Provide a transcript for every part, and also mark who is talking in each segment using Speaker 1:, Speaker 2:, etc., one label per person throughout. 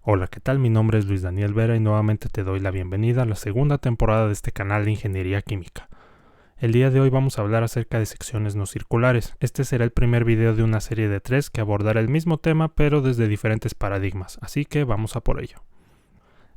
Speaker 1: Hola, ¿qué tal? Mi nombre es Luis Daniel Vera y nuevamente te doy la bienvenida a la segunda temporada de este canal de Ingeniería Química. El día de hoy vamos a hablar acerca de secciones no circulares. Este será el primer video de una serie de 3 que abordará el mismo tema pero desde diferentes paradigmas, así que vamos a por ello.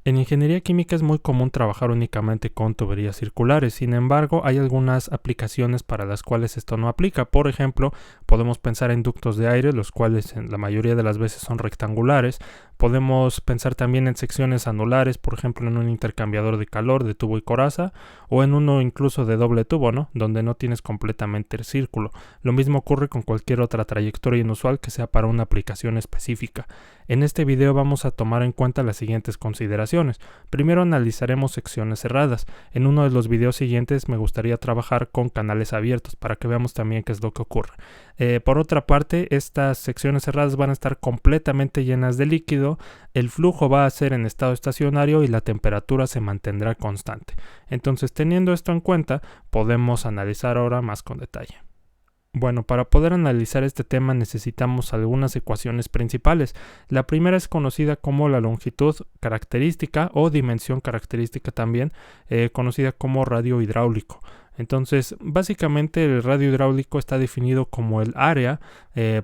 Speaker 1: En ingeniería química es muy común trabajar únicamente con tuberías circulares, sin embargo hay algunas aplicaciones para las cuales esto no aplica. Por ejemplo, podemos pensar en ductos de aire, los cuales en la mayoría de las veces son rectangulares. Podemos pensar también en secciones anulares, por ejemplo en un intercambiador de calor de tubo y coraza, o en uno incluso de doble tubo, ¿no? Donde no tienes completamente el círculo. Lo mismo ocurre con cualquier otra trayectoria inusual que sea para una aplicación específica. En este video vamos a tomar en cuenta las siguientes consideraciones. Primero analizaremos secciones cerradas. En uno de los videos siguientes me gustaría trabajar con canales abiertos para que veamos también qué es lo que ocurre. Por otra parte, estas secciones cerradas van a estar completamente llenas de líquido, el flujo va a ser en estado estacionario y la temperatura se mantendrá constante. Entonces, teniendo esto en cuenta, podemos analizar ahora más con detalle. Bueno, para poder analizar este tema necesitamos algunas ecuaciones principales. La primera es conocida como la longitud característica o dimensión característica también, conocida como radio hidráulico. Entonces, básicamente el radio hidráulico está definido como el área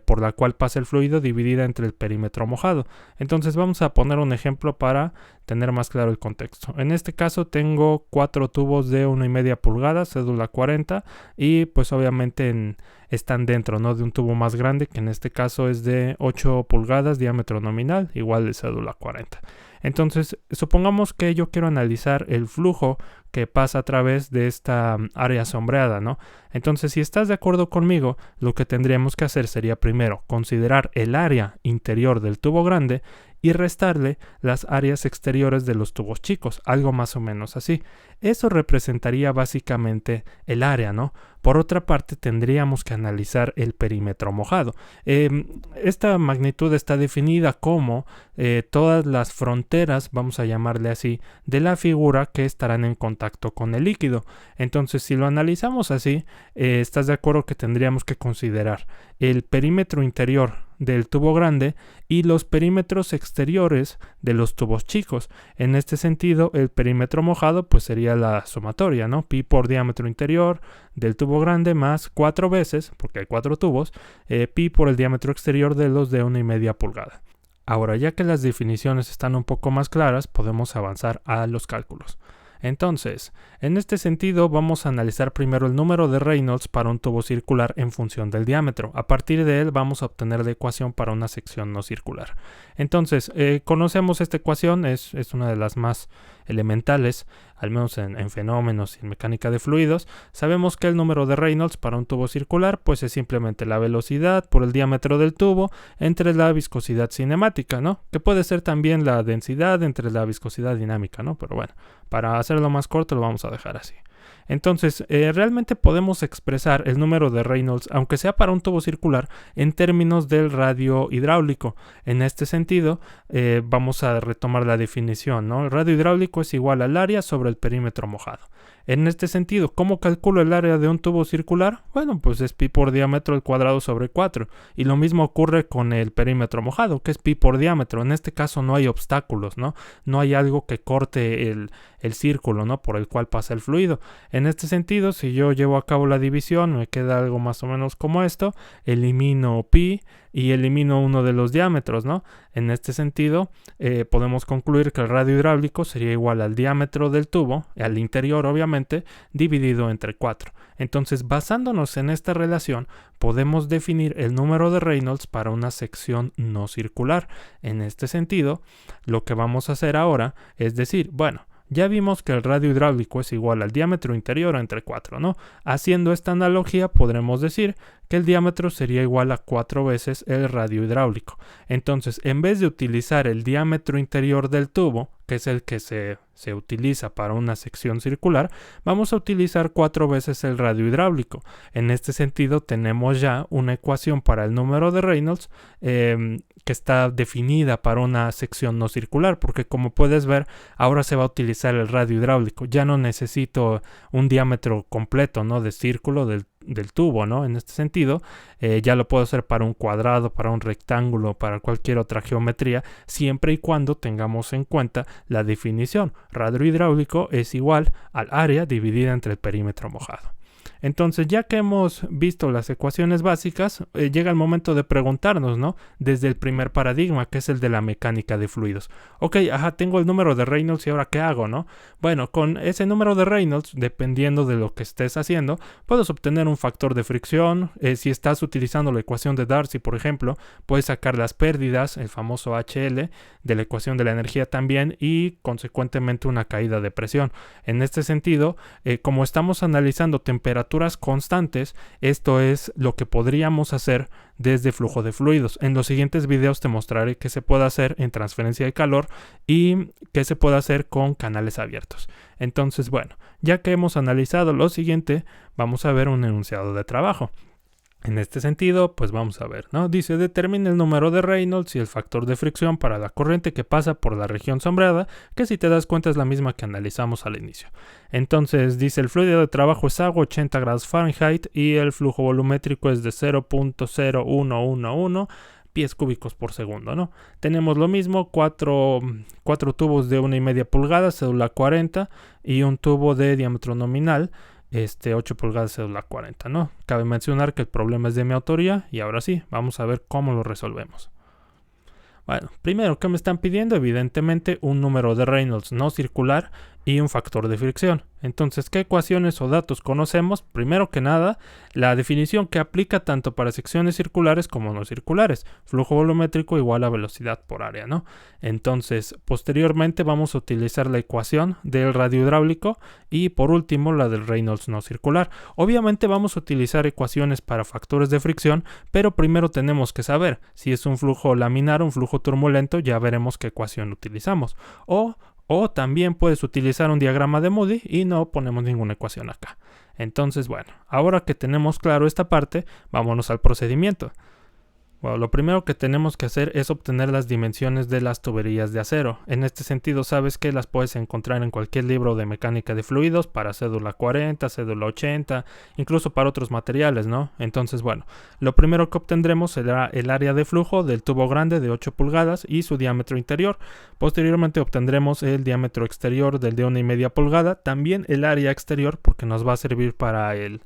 Speaker 1: por la cual pasa el fluido dividida entre el perímetro mojado. Entonces vamos a poner un ejemplo para tener más claro el contexto. En este caso tengo 4 tubos de 1,5 pulgadas, cédula 40, y pues obviamente están dentro, ¿no?, de un tubo más grande, que en este caso es de 8 pulgadas, diámetro nominal, igual de cédula 40. Entonces, supongamos que yo quiero analizar el flujo que pasa a través de esta área sombreada, ¿no? Entonces, si estás de acuerdo conmigo, lo que tendríamos que hacer sería primero considerar el área interior del tubo grande y restarle las áreas exteriores de los tubos chicos, algo más o menos así. Eso representaría básicamente el área, ¿no? Por otra parte, tendríamos que analizar el perímetro mojado. Esta magnitud está definida como todas las fronteras, vamos a llamarle así, de la figura que estarán en contacto con el líquido. Entonces, si lo analizamos así, ¿estás de acuerdo que tendríamos que considerar el perímetro interior del tubo grande y los perímetros exteriores de los tubos chicos? En este sentido, el perímetro mojado pues sería la sumatoria, ¿no? Pi por diámetro interior del tubo grande más 4 veces, porque hay 4 tubos, pi por el diámetro exterior de los de 1,5 pulgada. Ahora, ya que las definiciones están un poco más claras, podemos avanzar a los cálculos. Entonces, en este sentido vamos a analizar primero el número de Reynolds para un tubo circular en función del diámetro. A partir de él vamos a obtener la ecuación para una sección no circular. Entonces, conocemos esta ecuación, es una de las más elementales, al menos en fenómenos y en mecánica de fluidos. Sabemos que el número de Reynolds para un tubo circular pues es simplemente la velocidad por el diámetro del tubo entre la viscosidad cinemática, ¿no? Que puede ser también la densidad entre la viscosidad dinámica, ¿no? Pero bueno, para hacerlo más corto lo vamos a dejar así. Entonces, realmente podemos expresar el número de Reynolds, aunque sea para un tubo circular, en términos del radio hidráulico. En este sentido, vamos a retomar la definición, ¿no? El radio hidráulico es igual al área sobre el perímetro mojado. En este sentido, ¿cómo calculo el área de un tubo circular? Bueno, pues es pi por diámetro al cuadrado sobre 4. Y lo mismo ocurre con el perímetro mojado, que es pi por diámetro. En este caso no hay obstáculos, ¿no? No hay algo que corte el círculo, ¿no?, por el cual pasa el fluido. En este sentido, si yo llevo a cabo la división, me queda algo más o menos como esto. Elimino pi y elimino uno de los diámetros, ¿no? En este sentido, podemos concluir que el radio hidráulico sería igual al diámetro del tubo, al interior obviamente, dividido entre 4. Entonces, basándonos en esta relación, podemos definir el número de Reynolds para una sección no circular. En este sentido, lo que vamos a hacer ahora es decir, bueno, ya vimos que el radio hidráulico es igual al diámetro interior entre 4, ¿no? Haciendo esta analogía podremos decir que el diámetro sería igual a 4 veces el radio hidráulico. Entonces, en vez de utilizar el diámetro interior del tubo, que es el que se se utiliza para una sección circular, vamos a utilizar 4 veces el radio hidráulico. En este sentido tenemos ya una ecuación para el número de Reynolds que está definida para una sección no circular, porque como puedes ver, ahora se va a utilizar el radio hidráulico. Ya no necesito un diámetro completo, ¿no?, de círculo del tubo, ¿no? En este sentido, ya lo puedo hacer para un cuadrado, para un rectángulo, para cualquier otra geometría, siempre y cuando tengamos en cuenta la definición. Radio hidráulico es igual al área dividida entre el perímetro mojado. Entonces, ya que hemos visto las ecuaciones básicas, llega el momento de preguntarnos, ¿no?, desde el primer paradigma, que es el de la mecánica de fluidos. Ok, tengo el número de Reynolds y ahora ¿qué hago, no? Bueno, con ese número de Reynolds, dependiendo de lo que estés haciendo, puedes obtener un factor de fricción. Si estás utilizando la ecuación de Darcy, por ejemplo, puedes sacar las pérdidas, el famoso HL, de la ecuación de la energía también, y consecuentemente una caída de presión. En este sentido, como estamos analizando temperaturas constantes, esto es lo que podríamos hacer desde flujo de fluidos. En los siguientes videos te mostraré qué se puede hacer en transferencia de calor y qué se puede hacer con canales abiertos. Entonces, bueno, ya que hemos analizado lo siguiente, vamos a ver un enunciado de trabajo. En este sentido, pues vamos a ver, ¿no? Dice, determina el número de Reynolds y el factor de fricción para la corriente que pasa por la región sombreada, que si te das cuenta es la misma que analizamos al inicio. Entonces, dice, el fluido de trabajo es agua, 80 grados Fahrenheit, y el flujo volumétrico es de 0.0111 pies cúbicos por segundo, ¿no? Tenemos lo mismo, cuatro tubos de 1,5 pulgadas, cédula 40, y un tubo de diámetro nominal, 8 pulgadas, cédula 40, ¿no? Cabe mencionar que el problema es de mi autoría y ahora sí, vamos a ver cómo lo resolvemos. Bueno, primero, ¿qué me están pidiendo? Evidentemente un número de Reynolds no circular y un factor de fricción. Entonces, ¿qué ecuaciones o datos conocemos? Primero que nada, la definición que aplica tanto para secciones circulares como no circulares. Flujo volumétrico igual a velocidad por área, ¿no? Entonces, posteriormente vamos a utilizar la ecuación del radio hidráulico y por último la del Reynolds no circular. Obviamente vamos a utilizar ecuaciones para factores de fricción, pero primero tenemos que saber si es un flujo laminar o un flujo turbulento, ya veremos qué ecuación utilizamos. O también puedes utilizar un diagrama de Moody y no ponemos ninguna ecuación acá. Entonces, bueno, ahora que tenemos claro esta parte, vámonos al procedimiento. Bueno, lo primero que tenemos que hacer es obtener las dimensiones de las tuberías de acero. En este sentido, sabes que las puedes encontrar en cualquier libro de mecánica de fluidos para cédula 40, cédula 80, incluso para otros materiales, ¿no? Entonces, bueno, lo primero que obtendremos será el área de flujo del tubo grande de 8 pulgadas y su diámetro interior. Posteriormente obtendremos el diámetro exterior del de 1,5 pulgada, también el área exterior porque nos va a servir para el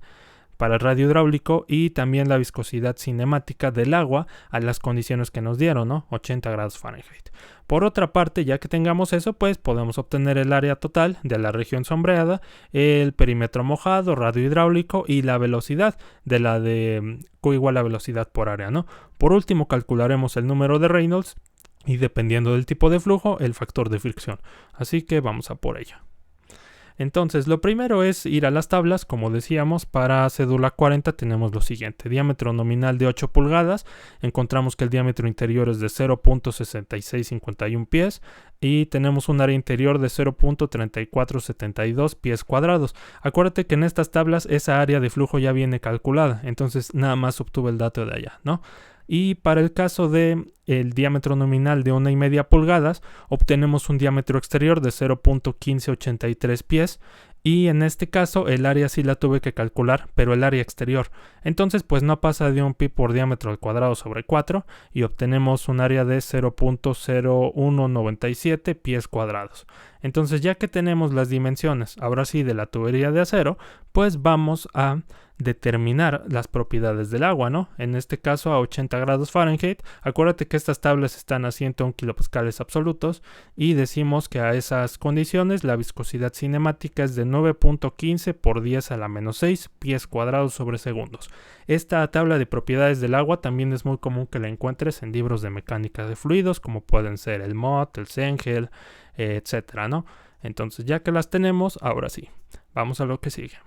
Speaker 1: radio hidráulico, y también la viscosidad cinemática del agua a las condiciones que nos dieron, ¿no? 80 grados Fahrenheit. Por otra parte, ya que tengamos eso, pues podemos obtener el área total de la región sombreada, el perímetro mojado, radio hidráulico y la velocidad de la de Q igual a velocidad por área, ¿no? Por último, calcularemos el número de Reynolds y dependiendo del tipo de flujo, el factor de fricción. Así que vamos a por ello. Entonces, lo primero es ir a las tablas. Como decíamos, para cédula 40 tenemos lo siguiente: diámetro nominal de 8 pulgadas, encontramos que el diámetro interior es de 0.6651 pies y tenemos un área interior de 0.3472 pies cuadrados. Acuérdate que en estas tablas esa área de flujo ya viene calculada, entonces nada más obtuve el dato de allá, ¿no? Y para el caso de el diámetro nominal de 1,5 pulgadas, obtenemos un diámetro exterior de 0.1583 pies. Y en este caso el área sí la tuve que calcular, pero el área exterior. Entonces pues no pasa de un pi por diámetro al cuadrado sobre 4 y obtenemos un área de 0.0197 pies cuadrados. Entonces ya que tenemos las dimensiones, ahora sí, de la tubería de acero, pues vamos a determinar las propiedades del agua, ¿no? En este caso a 80 grados Fahrenheit. Acuérdate que estas tablas están a 101 kilopascales absolutos y decimos que a esas condiciones la viscosidad cinemática es de 9.15 por 10 a la menos 6 pies cuadrados sobre segundos. Esta tabla de propiedades del agua también es muy común que la encuentres en libros de mecánica de fluidos, como pueden ser el Mott, el Zengel, etcétera, ¿no? Entonces ya que las tenemos, ahora sí, vamos a lo que sigue,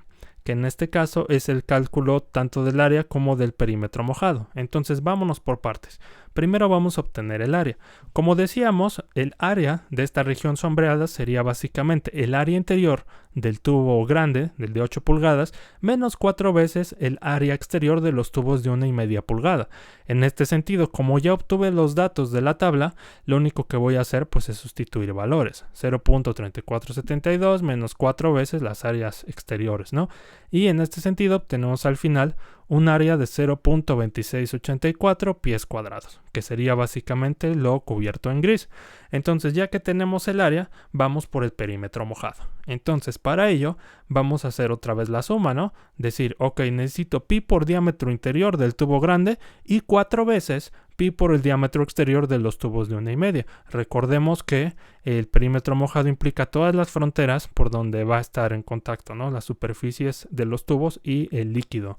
Speaker 1: que en este caso es el cálculo tanto del área como del perímetro mojado. Entonces vámonos por partes. Primero vamos a obtener el área. Como decíamos, el área de esta región sombreada sería básicamente el área interior del tubo grande, del de 8 pulgadas, menos 4 veces el área exterior de los tubos de 1,5 pulgada. En este sentido, como ya obtuve los datos de la tabla, lo único que voy a hacer pues es sustituir valores. 0.3472 menos 4 veces las áreas exteriores, ¿no? Y en este sentido obtenemos al final un área de 0.2684 pies cuadrados, que sería básicamente lo cubierto en gris. Entonces, ya que tenemos el área, vamos por el perímetro mojado. Entonces, para ello, vamos a hacer otra vez la suma, ¿no? Decir, ok, necesito pi por diámetro interior del tubo grande y 4 veces pi por el diámetro exterior de los tubos de 1,5. Recordemos que el perímetro mojado implica todas las fronteras por donde va a estar en contacto, ¿no? Las superficies de los tubos y el líquido.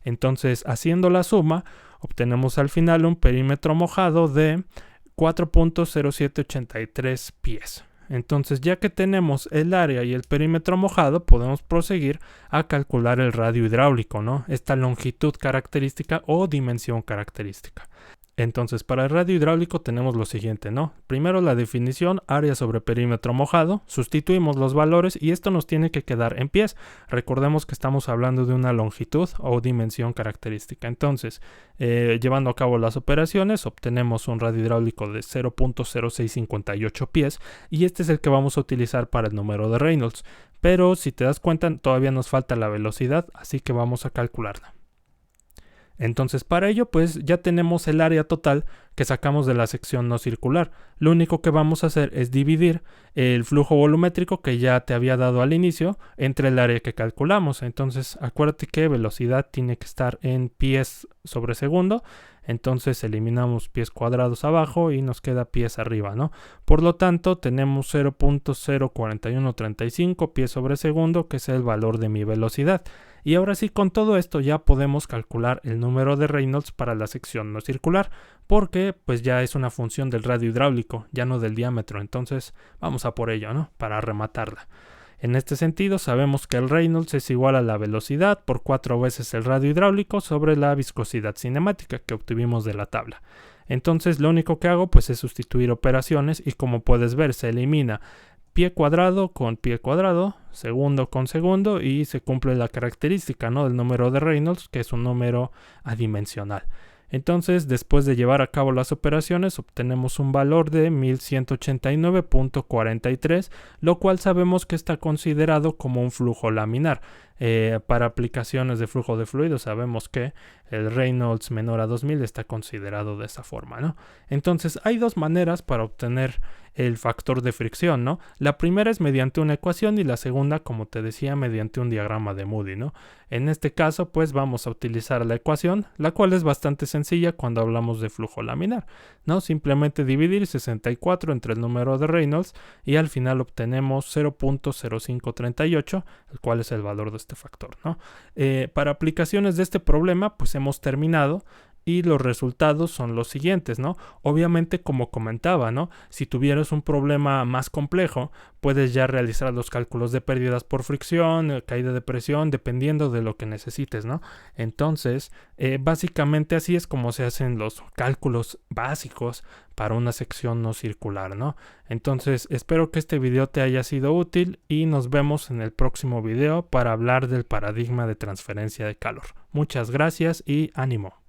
Speaker 1: Entonces, haciendo la suma, obtenemos al final un perímetro mojado de 4.0783 pies. Entonces, ya que tenemos el área y el perímetro mojado, podemos proseguir a calcular el radio hidráulico, ¿no? Esta longitud característica o dimensión característica. Entonces, para el radio hidráulico tenemos lo siguiente, ¿no? Primero la definición, área sobre perímetro mojado, sustituimos los valores y esto nos tiene que quedar en pies. Recordemos que estamos hablando de una longitud o dimensión característica. Entonces, llevando a cabo las operaciones, obtenemos un radio hidráulico de 0.0658 pies y este es el que vamos a utilizar para el número de Reynolds. Pero si te das cuenta, todavía nos falta la velocidad, así que vamos a calcularla. Entonces, para ello, pues ya tenemos el área total que sacamos de la sección no circular. Lo único que vamos a hacer es dividir el flujo volumétrico que ya te había dado al inicio entre el área que calculamos. Entonces, acuérdate que velocidad tiene que estar en pies sobre segundo. Entonces eliminamos pies cuadrados abajo y nos queda pies arriba, ¿no? Por lo tanto, tenemos 0.04135 pies sobre segundo, que es el valor de mi velocidad. Y ahora sí, con todo esto ya podemos calcular el número de Reynolds para la sección no circular, porque pues ya es una función del radio hidráulico, ya no del diámetro. Entonces vamos a por ello, ¿no? Para rematarla. En este sentido, sabemos que el Reynolds es igual a la velocidad por 4 veces el radio hidráulico sobre la viscosidad cinemática que obtuvimos de la tabla. Entonces, lo único que hago pues es sustituir operaciones y como puedes ver se elimina pie cuadrado con pie cuadrado, segundo con segundo y se cumple la característica, ¿no? del número de Reynolds, que es un número adimensional. Entonces, después de llevar a cabo las operaciones, obtenemos un valor de 1189.43, lo cual sabemos que está considerado como un flujo laminar. Para aplicaciones de flujo de fluido sabemos que el Reynolds menor a 2000 está considerado de esa forma, ¿no? Entonces, hay dos maneras para obtener el factor de fricción, ¿no? La primera es mediante una ecuación y la segunda, como te decía, mediante un diagrama de Moody, ¿no? En este caso, pues vamos a utilizar la ecuación, la cual es bastante sencilla cuando hablamos de flujo laminar, ¿no? Simplemente dividir 64 entre el número de Reynolds y al final obtenemos 0.0538, el cual es el valor de este factor, ¿no? Para aplicaciones de este problema, pues hemos terminado. Y los resultados son los siguientes, ¿no? Obviamente, como comentaba, ¿no? Si tuvieras un problema más complejo, puedes ya realizar los cálculos de pérdidas por fricción, caída de presión, dependiendo de lo que necesites, ¿no? Entonces, básicamente así es como se hacen los cálculos básicos para una sección no circular, ¿no? Entonces, espero que este video te haya sido útil y nos vemos en el próximo video para hablar del paradigma de transferencia de calor. Muchas gracias y ánimo.